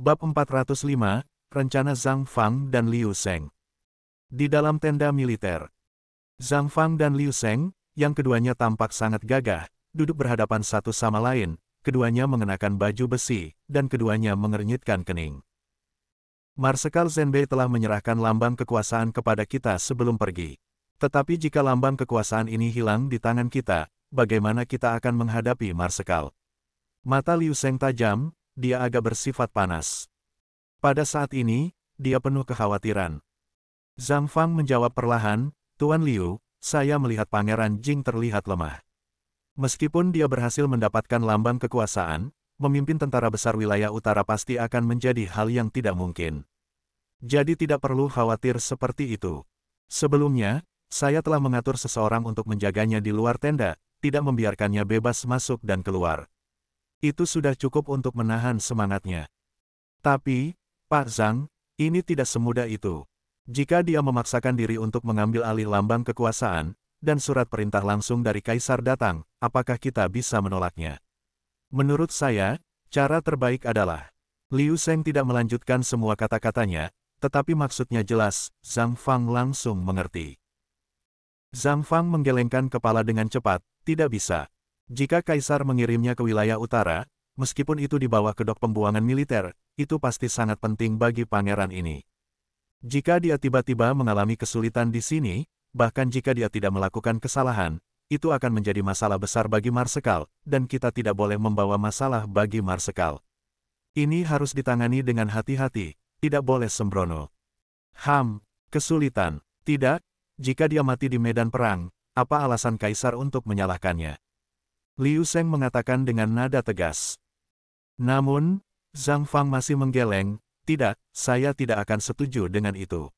Bab 405, Rencana Zhang Fang dan Liu Sheng. Di dalam tenda militer, Zhang Fang dan Liu Sheng, yang keduanya tampak sangat gagah, duduk berhadapan satu sama lain, keduanya mengenakan baju besi, dan keduanya mengernyitkan kening. Marsekal Zhenbei telah menyerahkan lambang kekuasaan kepada kita sebelum pergi. Tetapi jika lambang kekuasaan ini hilang di tangan kita, bagaimana kita akan menghadapi Marsekal? Mata Liu Sheng tajam, dia agak bersifat panas. Pada saat ini, dia penuh kekhawatiran. Zhang Fang menjawab perlahan, "Tuan Liu, saya melihat Pangeran Jing terlihat lemah. Meskipun dia berhasil mendapatkan lambang kekuasaan, memimpin tentara besar wilayah utara pasti akan menjadi hal yang tidak mungkin. Jadi tidak perlu khawatir seperti itu. Sebelumnya, saya telah mengatur seseorang untuk menjaganya di luar tenda, tidak membiarkannya bebas masuk dan keluar. Itu sudah cukup untuk menahan semangatnya. Tapi, Pak Zhang, ini tidak semudah itu. Jika dia memaksakan diri untuk mengambil alih lambang kekuasaan, dan surat perintah langsung dari Kaisar datang, apakah kita bisa menolaknya? Menurut saya, cara terbaik adalah..." Liu Sheng tidak melanjutkan semua kata-katanya, tetapi maksudnya jelas, Zhang Fang langsung mengerti. Zhang Fang menggelengkan kepala dengan cepat, "Tidak bisa. Jika Kaisar mengirimnya ke wilayah utara, meskipun itu di bawah kedok pembuangan militer, itu pasti sangat penting bagi pangeran ini. Jika dia tiba-tiba mengalami kesulitan di sini, bahkan jika dia tidak melakukan kesalahan, itu akan menjadi masalah besar bagi Marsekal, dan kita tidak boleh membawa masalah bagi Marsekal. Ini harus ditangani dengan hati-hati, tidak boleh sembrono." Kesulitan. Tidak, jika dia mati di medan perang, apa alasan Kaisar untuk menyalahkannya?" Liu Sheng mengatakan dengan nada tegas. Namun, Zhang Fang masih menggeleng, "Tidak, saya tidak akan setuju dengan itu.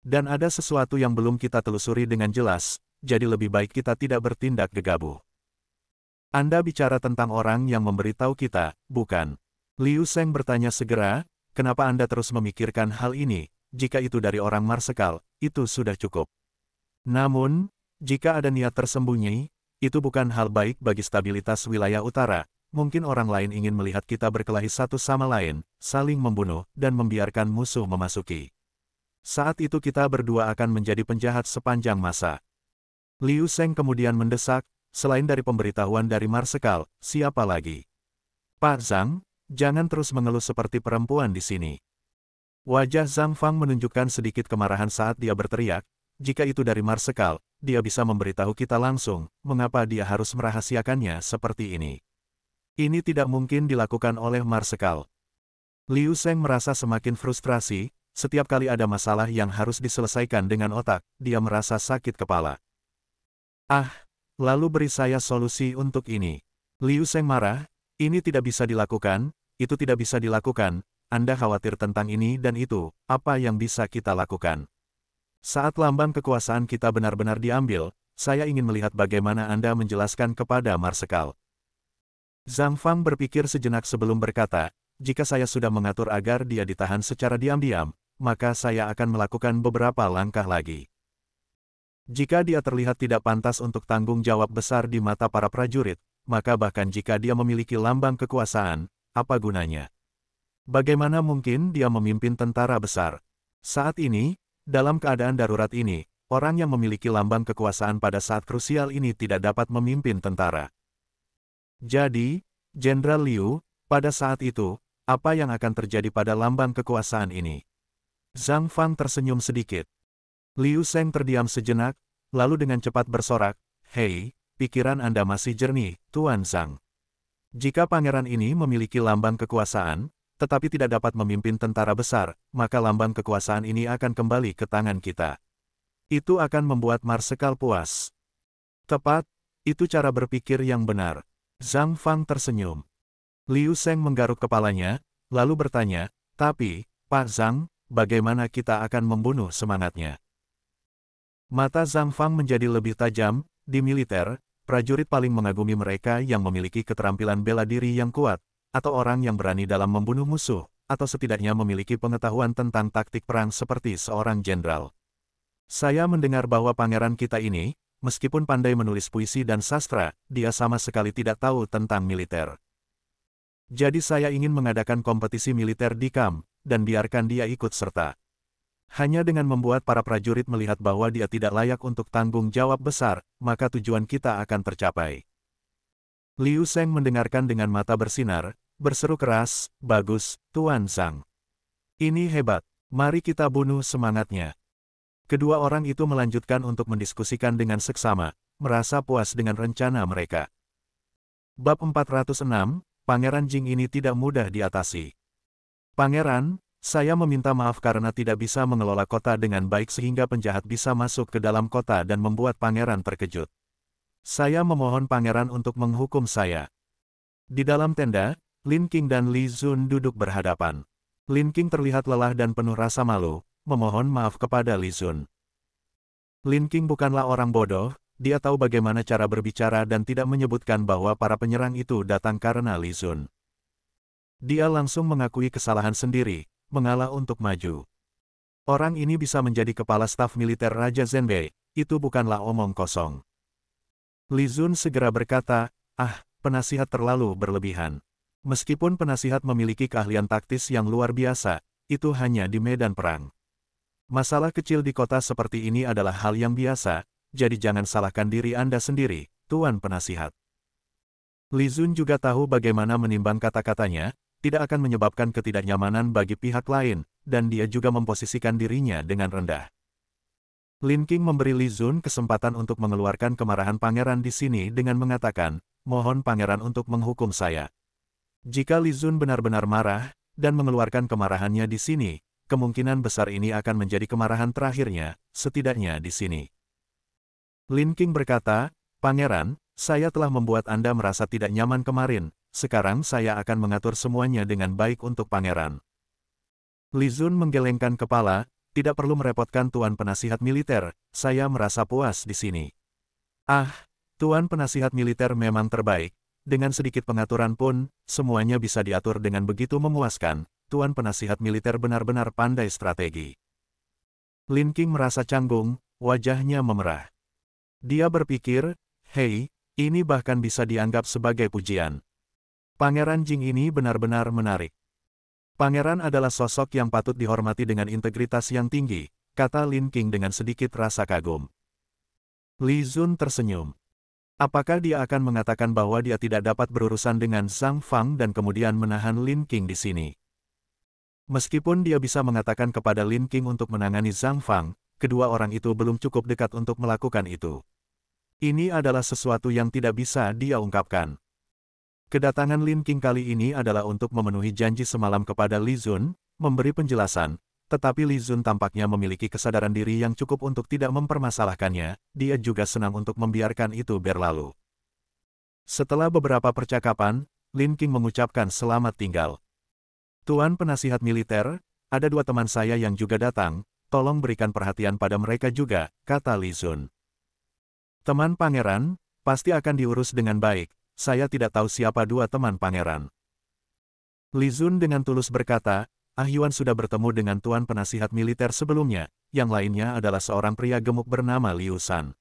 Dan ada sesuatu yang belum kita telusuri dengan jelas, jadi lebih baik kita tidak bertindak gegabah." "Anda bicara tentang orang yang memberitahu kita, bukan?" Liu Sheng bertanya segera, "Kenapa Anda terus memikirkan hal ini? Jika itu dari orang Marsekal, itu sudah cukup. Namun, jika ada niat tersembunyi, itu bukan hal baik bagi stabilitas wilayah utara. Mungkin orang lain ingin melihat kita berkelahi satu sama lain, saling membunuh, dan membiarkan musuh memasuki. Saat itu kita berdua akan menjadi penjahat sepanjang masa." Liu Sheng kemudian mendesak, "Selain dari pemberitahuan dari Marsekal, siapa lagi?" "Pak Zhang, jangan terus mengeluh seperti perempuan di sini." Wajah Zhang Fang menunjukkan sedikit kemarahan saat dia berteriak, "Jika itu dari Marsekal, dia bisa memberitahu kita langsung, mengapa dia harus merahasiakannya seperti ini? Ini tidak mungkin dilakukan oleh Marsekal." Liu Sheng merasa semakin frustrasi, setiap kali ada masalah yang harus diselesaikan dengan otak, dia merasa sakit kepala. Lalu beri saya solusi untuk ini." Liu Sheng marah, "Ini tidak bisa dilakukan, itu tidak bisa dilakukan, Anda khawatir tentang ini dan itu, apa yang bisa kita lakukan? Saat lambang kekuasaan kita benar-benar diambil, saya ingin melihat bagaimana Anda menjelaskan kepada Marsekal." Zhang Fang berpikir sejenak sebelum berkata, "Jika saya sudah mengatur agar dia ditahan secara diam-diam, maka saya akan melakukan beberapa langkah lagi. Jika dia terlihat tidak pantas untuk tanggung jawab besar di mata para prajurit, maka bahkan jika dia memiliki lambang kekuasaan, apa gunanya? Bagaimana mungkin dia memimpin tentara besar? Saat ini, dalam keadaan darurat ini, orang yang memiliki lambang kekuasaan pada saat krusial ini tidak dapat memimpin tentara. Jadi, Jenderal Liu, pada saat itu, apa yang akan terjadi pada lambang kekuasaan ini?" Zhang Fang tersenyum sedikit. Liu Sheng terdiam sejenak, lalu dengan cepat bersorak, "Hei, pikiran Anda masih jernih, Tuan Zhang. Jika pangeran ini memiliki lambang kekuasaan, tetapi tidak dapat memimpin tentara besar, maka lambang kekuasaan ini akan kembali ke tangan kita. Itu akan membuat Marsekal puas." "Tepat, itu cara berpikir yang benar." Zhang Fang tersenyum. Liu Sheng menggaruk kepalanya, lalu bertanya, "Tapi, Pak Zhang, bagaimana kita akan membunuh semangatnya?" Mata Zhang Fang menjadi lebih tajam. Di militer, prajurit paling mengagumi mereka yang memiliki keterampilan bela diri yang kuat, atau orang yang berani dalam membunuh musuh, atau setidaknya memiliki pengetahuan tentang taktik perang seperti seorang jenderal. Saya mendengar bahwa pangeran kita ini, meskipun pandai menulis puisi dan sastra, dia sama sekali tidak tahu tentang militer. Jadi saya ingin mengadakan kompetisi militer di kamp, dan biarkan dia ikut serta. Hanya dengan membuat para prajurit melihat bahwa dia tidak layak untuk tanggung jawab besar, maka tujuan kita akan tercapai. Liu Sheng mendengarkan dengan mata bersinar, berseru keras, "Bagus, Tuan Zhang. Ini hebat, mari kita bunuh semangatnya." Kedua orang itu melanjutkan untuk mendiskusikan dengan seksama, merasa puas dengan rencana mereka. Bab 406, Pangeran Jing ini tidak mudah diatasi. Pangeran, saya meminta maaf karena tidak bisa mengelola kota dengan baik sehingga penjahat bisa masuk ke dalam kota dan membuat pangeran terkejut. Saya memohon pangeran untuk menghukum saya. Di dalam tenda, Lin Qing dan Li Zun duduk berhadapan. Lin Qing terlihat lelah dan penuh rasa malu, memohon maaf kepada Li Zun. Lin Qing bukanlah orang bodoh, dia tahu bagaimana cara berbicara dan tidak menyebutkan bahwa para penyerang itu datang karena Li Zun. Dia langsung mengakui kesalahan sendiri, mengalah untuk maju. Orang ini bisa menjadi kepala staf militer Raja Zhenbei, itu bukanlah omong kosong. Li Zun segera berkata, penasihat terlalu berlebihan. Meskipun penasihat memiliki keahlian taktis yang luar biasa, itu hanya di medan perang. Masalah kecil di kota seperti ini adalah hal yang biasa, jadi jangan salahkan diri Anda sendiri, Tuan Penasihat. Li Zun juga tahu bagaimana menimbang kata-katanya, tidak akan menyebabkan ketidaknyamanan bagi pihak lain, dan dia juga memposisikan dirinya dengan rendah. Lin Qing memberi Li Zun kesempatan untuk mengeluarkan kemarahan pangeran di sini dengan mengatakan, mohon pangeran untuk menghukum saya. Jika Li Zun benar-benar marah, dan mengeluarkan kemarahannya di sini, kemungkinan besar ini akan menjadi kemarahan terakhirnya, setidaknya di sini. Lin Qing berkata, Pangeran, saya telah membuat Anda merasa tidak nyaman kemarin, sekarang saya akan mengatur semuanya dengan baik untuk pangeran. Li Zun menggelengkan kepala, tidak perlu merepotkan Tuan Penasihat Militer, saya merasa puas di sini. Tuan Penasihat Militer memang terbaik, dengan sedikit pengaturan pun, semuanya bisa diatur dengan begitu memuaskan, Tuan Penasihat Militer benar-benar pandai strategi. Lin Qing merasa canggung, wajahnya memerah. Dia berpikir, hei, ini bahkan bisa dianggap sebagai pujian. Pangeran Jing ini benar-benar menarik. Pangeran adalah sosok yang patut dihormati dengan integritas yang tinggi, kata Lin Qing dengan sedikit rasa kagum. Li Zun tersenyum. Apakah dia akan mengatakan bahwa dia tidak dapat berurusan dengan Zhang Fang dan kemudian menahan Lin Qing di sini? Meskipun dia bisa mengatakan kepada Lin Qing untuk menangani Zhang Fang, kedua orang itu belum cukup dekat untuk melakukan itu. Ini adalah sesuatu yang tidak bisa dia ungkapkan. Kedatangan Lin Qing kali ini adalah untuk memenuhi janji semalam kepada Li Zun, memberi penjelasan, tetapi Li Zun tampaknya memiliki kesadaran diri yang cukup untuk tidak mempermasalahkannya, dia juga senang untuk membiarkan itu berlalu. Setelah beberapa percakapan, Lin Qing mengucapkan selamat tinggal. Tuan Penasihat Militer, ada dua teman saya yang juga datang, tolong berikan perhatian pada mereka juga, kata Li Zun. Teman pangeran, pasti akan diurus dengan baik. Saya tidak tahu siapa dua teman pangeran. Li Zun dengan tulus berkata, Yuan sudah bertemu dengan Tuan Penasihat Militer sebelumnya, yang lainnya adalah seorang pria gemuk bernama Liu Shan.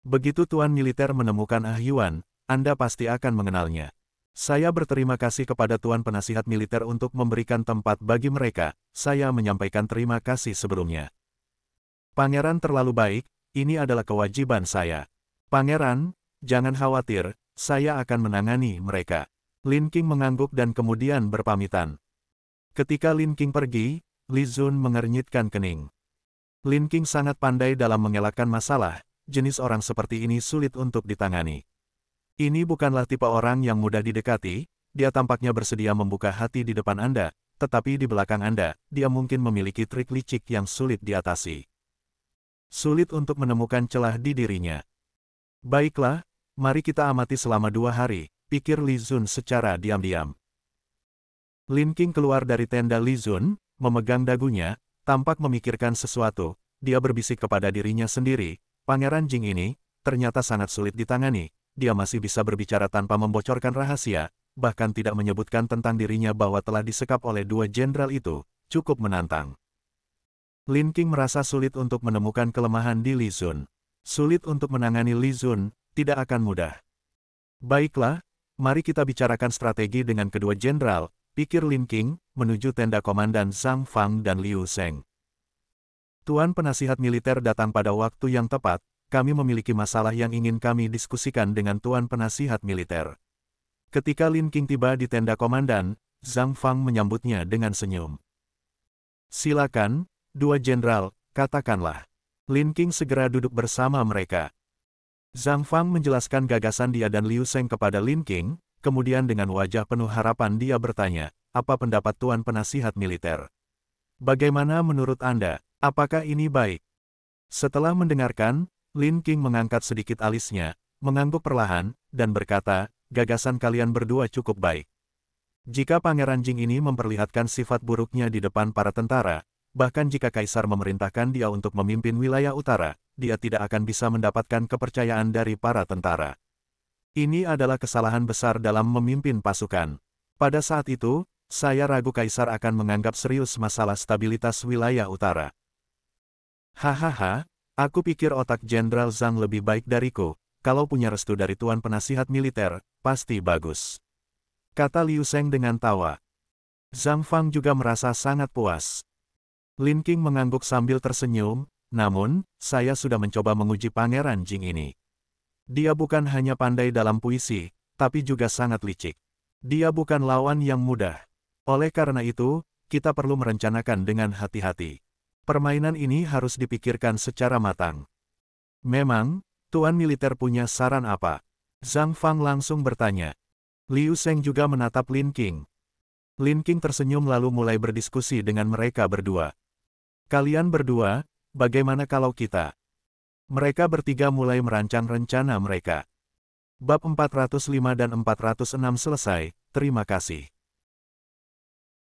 Begitu Tuan Militer menemukan Yuan, Anda pasti akan mengenalnya. Saya berterima kasih kepada Tuan Penasihat Militer untuk memberikan tempat bagi mereka, saya menyampaikan terima kasih sebelumnya. Pangeran terlalu baik, ini adalah kewajiban saya. Pangeran, jangan khawatir, saya akan menangani mereka. Lin Qing mengangguk dan kemudian berpamitan. Ketika Lin Qing pergi, Li Zun mengernyitkan kening. Lin Qing sangat pandai dalam mengelakkan masalah, jenis orang seperti ini sulit untuk ditangani. Ini bukanlah tipe orang yang mudah didekati, dia tampaknya bersedia membuka hati di depan Anda, tetapi di belakang Anda, dia mungkin memiliki trik licik yang sulit diatasi. Sulit untuk menemukan celah di dirinya. Baiklah, mari kita amati selama 2 hari, pikir Li Zun secara diam-diam. Lin Qing keluar dari tenda Li Zun, memegang dagunya, tampak memikirkan sesuatu, dia berbisik kepada dirinya sendiri, Pangeran Jing ini, ternyata sangat sulit ditangani, dia masih bisa berbicara tanpa membocorkan rahasia, bahkan tidak menyebutkan tentang dirinya bahwa telah disekap oleh dua jenderal itu, cukup menantang. Lin Qing merasa sulit untuk menemukan kelemahan di Li Zun. Sulit untuk menangani Li Zun, tidak akan mudah. Baiklah, Mari kita bicarakan strategi dengan kedua jenderal, pikir Lin Qing, menuju tenda komandan Zhang Fang dan Liu Sheng. Tuan penasihat militer datang pada waktu yang tepat, kami memiliki masalah yang ingin kami diskusikan dengan Tuan penasihat militer. Ketika Lin Qing tiba di tenda komandan, Zhang Fang menyambutnya dengan senyum. Silakan, dua jenderal, katakanlah. Lin Qing segera duduk bersama mereka. Zhang Fang menjelaskan gagasan dia dan Liu Sheng kepada Lin Qing, kemudian dengan wajah penuh harapan dia bertanya, apa pendapat Tuan penasihat militer? Bagaimana menurut Anda? Apakah ini baik? Setelah mendengarkan, Lin Qing mengangkat sedikit alisnya, mengangguk perlahan, dan berkata, gagasan kalian berdua cukup baik. Jika Pangeran Jing ini memperlihatkan sifat buruknya di depan para tentara, bahkan jika Kaisar memerintahkan dia untuk memimpin wilayah utara, dia tidak akan bisa mendapatkan kepercayaan dari para tentara. Ini adalah kesalahan besar dalam memimpin pasukan. Pada saat itu, saya ragu Kaisar akan menganggap serius masalah stabilitas wilayah utara. Hahaha, aku pikir otak Jenderal Zhang lebih baik dariku, kalau punya restu dari Tuan penasihat militer, pasti bagus. Kata Liu Sheng dengan tawa. Zhang Fang juga merasa sangat puas. Lin Qing mengangguk sambil tersenyum, namun, saya sudah mencoba menguji Pangeran Jing ini. Dia bukan hanya pandai dalam puisi, tapi juga sangat licik. Dia bukan lawan yang mudah. Oleh karena itu, kita perlu merencanakan dengan hati-hati. Permainan ini harus dipikirkan secara matang. Memang, Tuan militer punya saran apa? Zhang Fang langsung bertanya. Liu Sheng juga menatap Lin Qing. Lin Qing tersenyum lalu mulai berdiskusi dengan mereka berdua. Kalian berdua, bagaimana kalau kita? Mereka bertiga mulai merancang rencana mereka. Bab 405 dan 406 selesai, terima kasih.